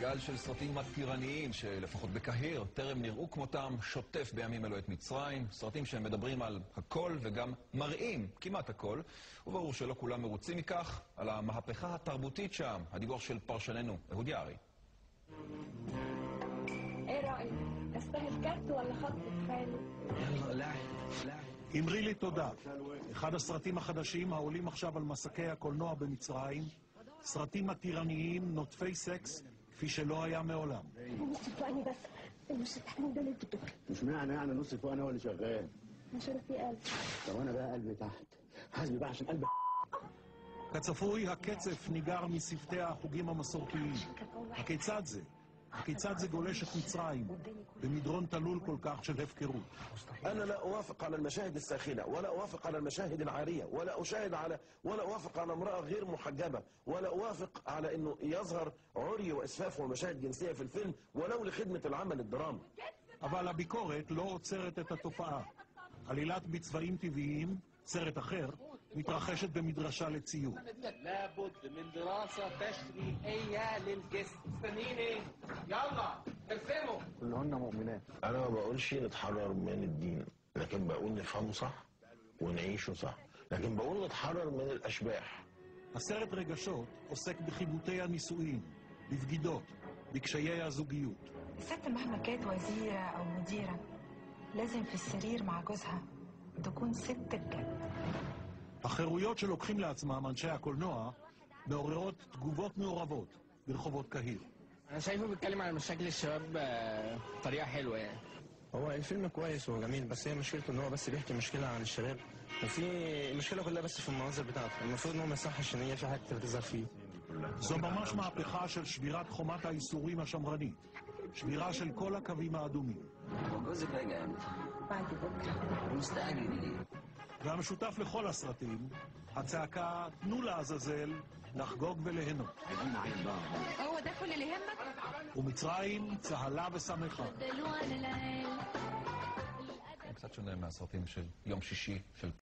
גל של סרטים מתירניים שלפחות בקהיר טרם נראו כמותם שוטף בימים אלו את מצרים. סרטים שמדברים על הכל וגם מראים כמעט הכל, וברור שלא כולם מרוצים מכך. על המהפכה התרבותית שם, הדיווח של פרשננו אהוד יערי. ايه رأيك؟ استاهل كارت ولا خط خالي؟ يلا لاعب. אמרי לי תודה. אחד הסרטים החדשים העולים עכשיו על מסקי הקולנוע במצרים, סרטים מתירניים נוטפי סקס כפי שלא היה מעולם. نص فوقني بس المش التحتاني دول انتوا بتوعي. مش معنى يعني نص فوق انا هو اللي شغال. عشان في قلب. طب انا بقى قلبي تحت. حاسبي بقى عشان قلبي. כצפוי, הקצף ניגר משפתי החוגים המסורתיים. הכיצד זה? הכיצד זה גולש את מצרים במדרון תלול כל כך של הפקרות? أنا لا أوافق على المشاهد الساخنة ولا أوافق على المشاهد العارية ولا أوافق على امرأة غير محجبة ولا أوافق على أنه يظهر عري وإسفاف ومشاهد جنسية في الفيلم ولو לخدمة العمل الدرامي. אבל הביקורת לא עוצרת את התופעה. עלילת בצבעים טבעיים, סרט אחר, מתרחשת במדרשה לציור. لابد من دراسة تشريحية للجسم. استنيني يلا ارسموا. كلهن مؤمنات. أنا ما بقولش نتحرر من الدين، لكن بقول نفهمه صح ونعيشه صح، لكن بقول نتحرر من الأشباح. הסרט רגשות עוסק בחיבוטי הנישואין, בבגידות, בקשיי הזוגיות. الست مهما كانت وزيرة أو مديرة لازم في السرير مع جوزها تكون ست بجد. החירויות שלוקחים לעצמם אנשי הקולנוע מעוררות תגובות מעורבות ברחובות קהיר. أنا شايفه بيتكلم على مشاكل الشباب بطريقة حلوة يعني. هو الفيلم كويس وجميل، بس هي مشكلته ان هو بس بيحكي مشكله عن الشباب، وفي المشكله كلها بس في المناظر بتاعته. المفروض ان هو ما يصحش ان هي في حاجه بتظهر فيه. זו ממש מהפכה של שבירת חומת האיסורים השמרנית, שבירה של כל הקווים האדומים. جوزك راجع امتى؟ بعد بكرة. مستعجل ليه؟ והמשותף לכל הסרטים, הצעקה תנו לעזאזל לחגוג וליהנות. هو ده كل اللي يهمك؟ ומצרים צהלה ושמחה. קצת שונה מהסרטים של יום שישי של